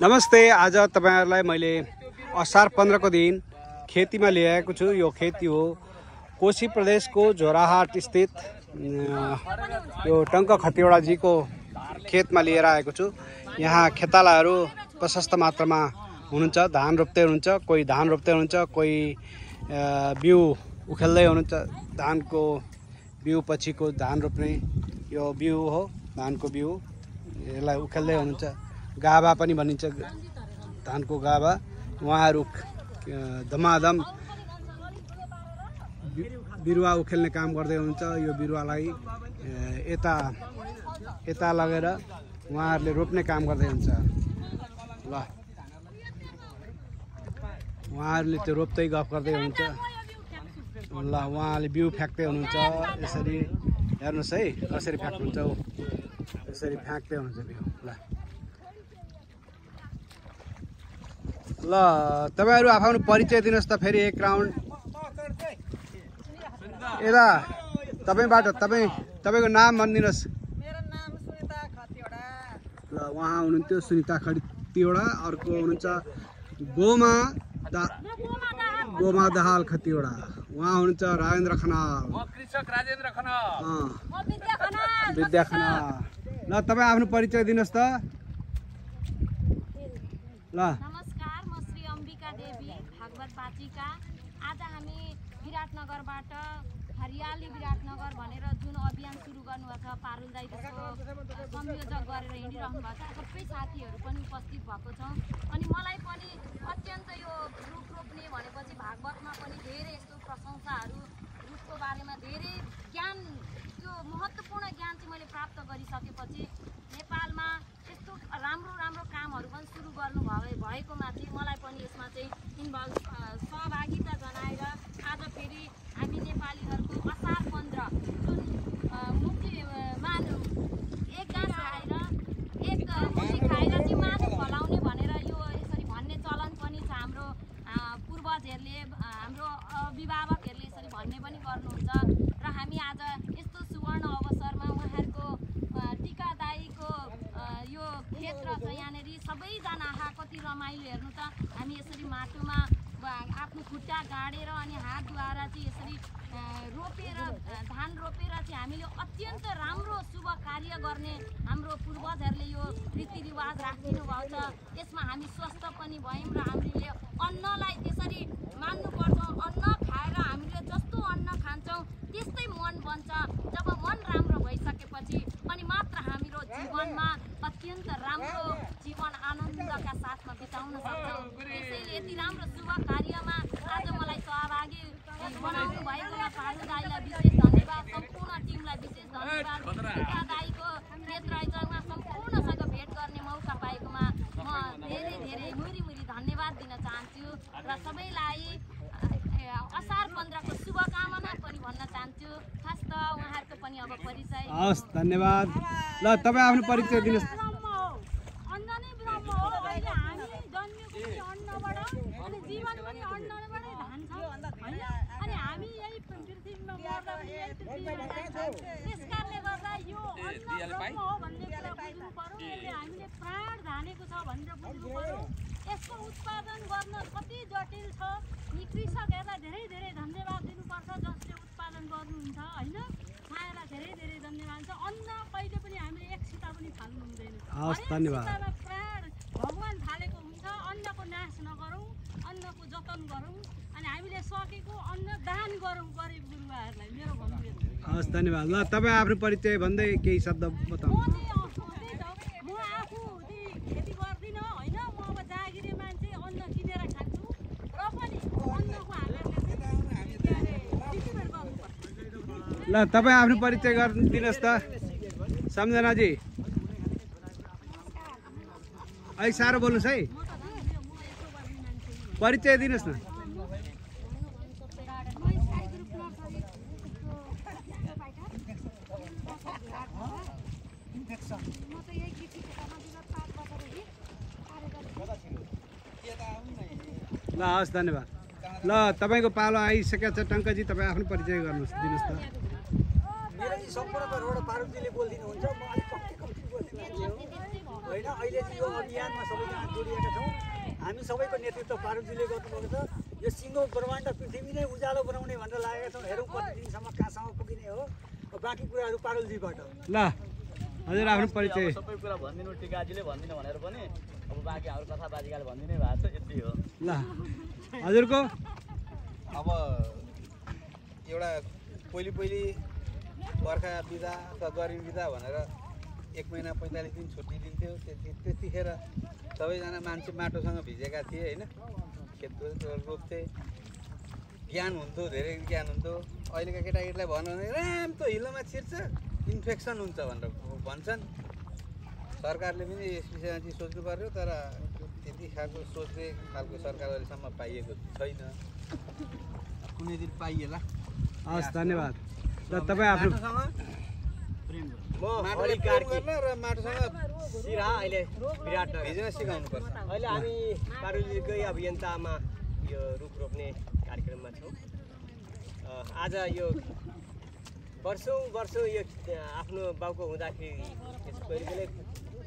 नमस्ते। आज तपाईहरुलाई मैले असार 15 को दिन खेतीमा ल्याएको छु। यो खेती हो कोशी प्रदेशको जोराहाट स्थित यो टंक खतिवडा जी को खेतमा लिएर आएको छु। यहाँ खेतालाहरू प्रशस्त मात्रामा हुनुहुन्छ। धान रोप्दै हुनुहुन्छ, कोही धान रोप्दै हुनुहुन्छ, कोही बिउ उखेल्दै हुनुहुन्छ। धानको बिउ पछिको धान रोप्ने यो बिउ हो, धानको बिउ यसलाई उखेल्दै हुनुहुन्छ। गाभा पनि भनिन्छ, धानको गाभा। उहाँहरू धमाधम बिरुवा उखेल्ने काम गर्दै हुनुहुन्छ। यो बिरुवालाई यता लगेर उहाँहरूले रोप्ने काम गर्दै हुन्छ। ल उहाँहरूले त्यो रोप्दै गफ गर्दै हुनुहुन्छ। ल उहाँले बिउ फ्याक्दै हुनुहुन्छ। यसरी हेर्नुहोस् है कसरी फ्याक्नुहुन्छ। यसरी फ्याक्दै हुनुहुन्छ बिउ। ल तपाईहरु आफ्नो परिचय दिनुस् त फेरि एक राउन्ड। यता तपाईबाट तपाईको नाम भनिदिनुस्। मेरो नाम सुनिता खतिवडा। ल उहाँ हुनुहुन्थ्यो सुनिता खतिवडा। अर्को हुनुहुन्छ गोमा दाहाल खतिवडा। उहाँ हुनुहुन्छ राजेन्द्र खनाल। म कृषक राजेन्द्र खनाल। म विद्या खनाल। विद्या खनाल। ल तपाई आफ्नो परिचय दिनुस् त। ल नमस्कार, म श्री अम्बिका देवी भागवत पाचिका। आज हामी विराटनगरबाट हरियाली विराटनगर भनेर जुन अभियान सुरु गर्नुभएको छ, पारुल दाइ त्यसको संयोजक गरेर हिँडिरहनु भएको छ। सबै साथीहरू पनि उपस्थित भएको छौँ। अनि मलाई पनि अत्यन्त यो रुख रोप्ने भनेपछि भागवतमा पनि धेरै यस्तो प्रशंसाहरू, रुखको बारेमा धेरै ज्ञान, त्यो महत्त्वपूर्ण ज्ञान चाहिँ मैले प्राप्त गरिसकेपछि नेपालमा यस्तो राम्रो राम्रो कामहरू पनि सुरु गर्नु भएकोमा चाहिँ मलाई पनि यसमा चाहिँ सहभागिता जनाएर आज फेरि हामी नेपालीहरूको असार 15 जुन मुक्तिमा एक गाँस खाएर एक मुठी खाएर चाहिँ मासु फलाउने भनेर यो यसरी भन्ने चलन पनि छ। हाम्रो पूर्वजहरूले, हाम्रो अभिभावकहरूले यसरी भन्ने पनि गर्नुहुन्छ। र हामी आज यस्तो सुवर्ण अवसरमा उहाँहरूको टिकादायीको यो खेत रहेछ। यहाँनिर सबैजना आहा कति रमाइलो हेर्नु त। हामी यसरी माटोमा आफ्नो खुट्टा गाडेर अनि हातद्वारा चाहिँ यसरी रोपेर धान रोपेर चाहिँ हामीले अत्यन्त राम्रो शुभ कार्य गर्ने हाम्रो पूर्वजहरूले यो रीतिरिवाज राखिदिनु भएको छ। यसमा हामी स्वस्थ पनि भयौँ र हामीले अन्नलाई त्यसरी मान्नुपर्छ। अन्न खाएर हामीले जस्तो अन्न खान्छौँ त्यस्तै मन बन्छ। जब मन राम्रो भइसकेपछि अनि मात्र हाम्रो जीवनमा अत्यन्त राम्रो जीवन आनन्दका साथमा बिताउन सक्छौँ। त्यसैले यति राम्रो शुभ कार्यमा आज मलाई सहभागी बनाउनु भएकोमा पारुल दाइलाई विशेष धन्यवाद, सम्पूर्ण टिमलाई विशेष धन्यवाद। टिका दाइको खेत रहेछ, उहाँ सम्पूर्णसँग भेट गर्ने मौका पाएकोमा म धेरै धेरै मुरी धन्यवाद दिन चाहन्छु। र सबैलाई असार 15 को शुभकामना पनि भन्न चाहन्छु। खास त उहाँहरूको पनि अब परिचय। हस् धन्यवाद। ल तपाई आफ्नो परिचय दिनुस्। अन्न नै ब्रह्म हो। अहिले हामी जन्मेको पनि अन्नबाट अनि जीवन पनि अन्नबाटै धान्छ हैन। अनि हामी यही पृथ्वीमा मर्दा पनि यही पृथ्वीमा जान्छौँ। त्यसकारणले गर्दा यो अन्न ब्रह्म हो भन्ने कुरा बुझ्नु पर्यो। यसले हामीले प्राण धानेको छ भनेर बुझ्नु पर्यो। यसको उत्पादन गर्न कति जटिल छ। यी कृषकहरूलाई धेरै धेरै धन्यवाद दिनुपर्छ जसले उत्पादन गर्नुहुन्छ हैन। उहाँहरूलाई धेरै धेरै धन्यवाद छ। अन्न कहिले पनि हामीले एक सिता पनि फाल्नु हुँदैन। हस् धन्यवाद। प्राण भगवान थालेको हुन्छ। अन्नको नाश नगरौँ, अन्नको जतन गरौँ अनि हामीले सकेको अन्न दान गरौँ गरिब गुरुवाहरूलाई। मेरो भन्नु यो। हस् धन्यवाद। ल तपाईँ आफ्नो परिचय भन्दै केही शब्द बताउनु। म आफू खेती गर्दिनँ होइन। म अब जागिरे मान्छे, अन्न किनेर खान्छु र पनि अन्नको हामीहरूले ट्रिटमेन्ट गर्नुपर्छ। ल तपाईँ आफ्नो परिचय गरिदिनुहोस् त सम्झनाजी। अलिक साह्रो बोल्नुहोस् है, परिचय दिनुहोस् न। ल हस् धन्यवाद। ल तपाईँको पालो आइसकेको छ टङ्कजी, तपाईँ आफ्नो परिचय गर्नुहोस्, दिनुहोस् त। मेरो सम्पूर्ण पारुलजीले बोलिदिनुहुन्छ। म अलिक कम्ती बोल्ने मान्छे हो। होइन अहिले चाहिँ यो अभियानमा सबैजना जोडिएका छौँ। हामी सबैको नेतृत्व पारुलजीले गर्नुभएको छ। यो सिङ्गो ब्रह्माण्ड पृथ्वी नै उज्यालो बनाउने भनेर लागेका छौँ। हेरौँ कति दिनसम्म कहाँसम्म पुगिने हो। बाँकी कुराहरू पारुलजीबाट। ल हजुर आफ्नो परिचय। सबै कुरा भनिदिनु टिकाजीले भनिदिनु भनेर पनि अब बाँकी हाम्रो कथा बाजिकाले भनिदिनै भएको छ, यति हो। ल हजुरको अब एउटा पहिले बर्खा बिदा अथवा गर्मी बिदा भनेर 1 महिना 45 दिन छुट्टी दिन्थ्यो। त्यतिखेर सबैजना मान्छे माटोसँग भिजेका थिए होइन, खेत रोप्थे, ज्ञान हुन्थ्यो, धेरै ज्ञान हुन्थ्यो। अहिलेका केटाकेटीलाई भन्नु भने राम त हिलोमा छिर्छ, इन्फेक्सन हुन्छ भनेर भन्छन्। सरकारले पनि यस विषयमा चाहिँ सोच्नु पर्यो, तर त्यति सोच्ने खालको सरकार अहिलेसम्म पाइएको छैन। कुनै दिन पाइएला। हस् धन्यवाद। ल तपाईँ आफ्नो माटोसँग सिरा अहिले विराटनगर भिज्न सिकाउनुपर्छ। अहिले हामी पारुलजीकै अभियन्तामा यो रुख रोप्ने कार्यक्रममा छौँ। आज यो वर्षौँ यो आफ्नो बाउको हुँदाखेरि पहिले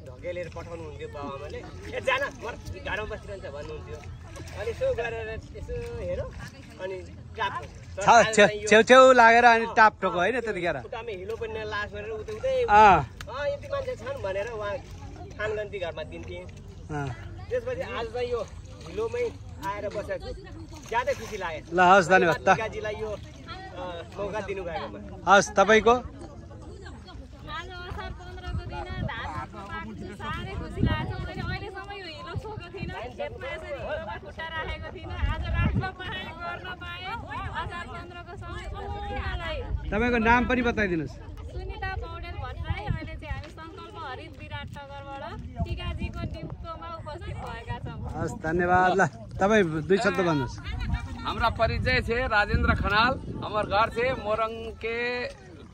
ढकेलेर पठाउनुहुन्थ्यो बाबुआमाले, ए जान मर घरमा बसिरहन्छ भन्नुहुन्थ्यो। अनि यसो गरेर यसो हेरौँ अनि छेउ लागेर अनि टाप ठोको होइन त्यतिखेर खुट्टामा हिलो पनि लास गरेर उतै यति मान्छे छन् भनेर उहाँ खानगन्ती घरमा दिन्थेँ। त्यसपछि आज चाहिँ यो हिलोमै आएर बसेको ज्यादै खुसी लाग्यो। ल हस् धन्यवाद त काजीलाई यो मौका दिनुभएकोमा। हस् तपाईँको आज असार 15 को दिन धान रोप्नु साह्रै खुसी लाग्छ। मैले अहिलेसम्म यो हिलो छोएको थिइनँ, खेतमा यसरी हिलोमा खुट्टा राखेको थिइनँ। आज राख्न पाएँ, गर्न पाएँ। असार 15 को समय अमूल्य मलाई। तपाईँको नाम पनि बताइदिनुहोस्। सुनिता पौडेल भट्टराई। अहिले चाहिँ हामी सङ्कल्प हरित विराटनगरबाट टिकाजीको निम्तोमा उपस्थित भएका छौँ। हस् धन्यवाद। ल तपाईँ 2 शब्द भन्नुहोस्। हमारा परिचय छे राजेंद्र खनाल। हमार घर छे मोरंग के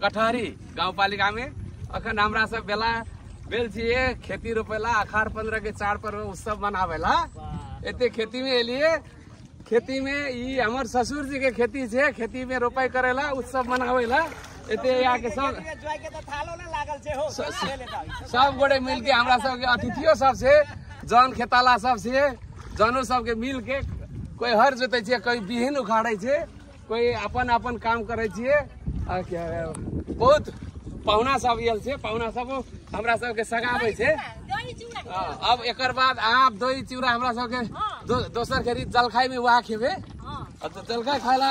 कटहरी गांव पालिका में। अखन हमरा सब बेल छिए खेती रोपेला, अखार 15 के चाड़ पर उत्सव मनावेला। एते खेती में एलिए, खेती में ई हमार ससुर जी के खेती छे, खेती में रोपाई करेला, उत्सव मनावेला। एते यहाँ के सब गोड़े मिल के हमरा सब के अतिथियों सब से, जन खेताला सब से, जनो सब के मिल के कोई हर जोते छे, कोई बिहीन उखाड़े छे, कोई अपन काम करे छे। बहुत पाहुना सब आयल छे, पाहुना सब हमरा सब के सगावे छे। अब एकर बाद आप दही चिउरा हमरा सब के दोसर खेरी जलखाई में वहाँ खेबे। तो जलखाई खाला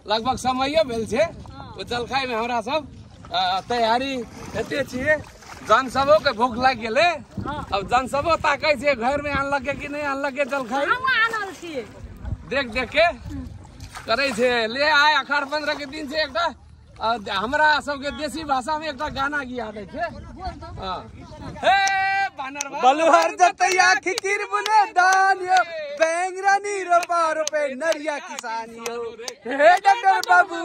लगभग समयो भेल छे। वो जलखाई में हमरा सब तैयारी हेते छिए। जन सबो के भूख लग गेले। अब जन सबो ताकै छे घर में आनलक के कि नहीं आनलक के जलखाई, देख के करे छे। ले आए अखार 15 के दिन से एकटा हमरा सबके देसी भाषा में एकटा गाना गियादै छे। हे बानर बलुहर जतैया खिकिर बुने दानियो, बैंगरानी रोपा रोपे नरिया किसानियो। हे डॉक्टर बाबू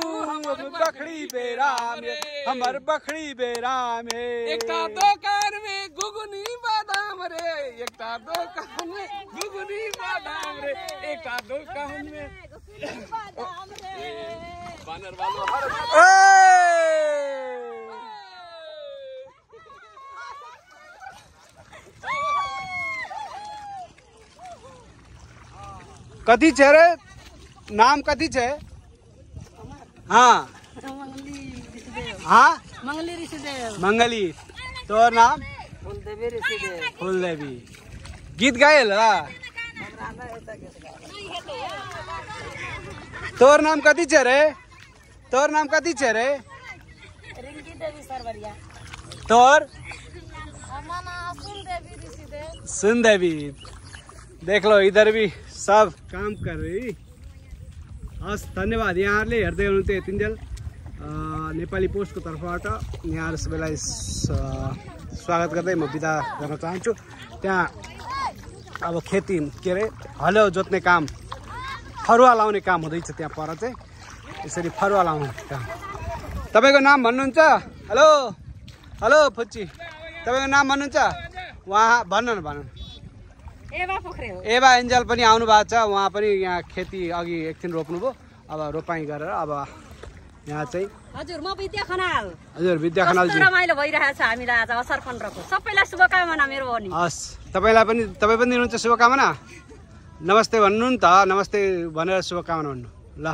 बखड़ी बेराम रे, हमर बखड़ी बेराम है। एकटा दुकान में गुगनी बादाम रे, एकटा दुकान में गुगनी बादाम रे, एकटा दुकान में बानर वालो हर कथी छे रे? नाम कथी छे? हाँ हाँ मंगली ऋषिदेव। मंगली। तोर नाम? फूलदेवी ऋषिदेव। फूलदेवी। गीत गायल रा? तोर नाम कथी छे रे? तोर नाम कथी छे रे? रिंकी देवी सरवरिया। तोर? फूलदेवी ऋषिदेव। सुन देवी। देख लो इधर भी सब काम कर रही। हस् धन्यवाद। यहाँहरूले हेर्दै हुनुहुन्थ्यो यतिन्जेल नेपाली पोस्टको तर्फबाट यहाँहरू सबैलाई स्वागत गर्दै म बिदा गर्न चाहन्छु। त्यहाँ अब खेती के अरे हलो जोत्ने काम, फरुवा लाउने काम हुँदैछ त्यहाँ पर चाहिँ। यसरी फरुवा लाउने काम। तपाईँको नाम भन्नुहुन्छ? हेलो हेलो फुच्ची, तपाईँको नाम भन्नुहुन्छ? उहाँ भन्नु न भन्नु। एवा एन्जल पनि आउनु भएको छ। उहाँ पनि यहाँ खेती अघि एकछिन रोप्नुभयो, अब रोपाइँ गरेर अब यहाँ चाहिँ हजुर म विद्या खनाल हजुर विद्या खनालजी रमाइलो भइरहेछ हामीलाई आज असार 15 को सबैलाई शुभकामना मेरो पनि हस् तपाईलाई पनि तपाई पनि दिनुहुन्छ शुभकामना नमस्ते भन्नु नि त नमस्ते भनेर शुभकामना भन्नु ल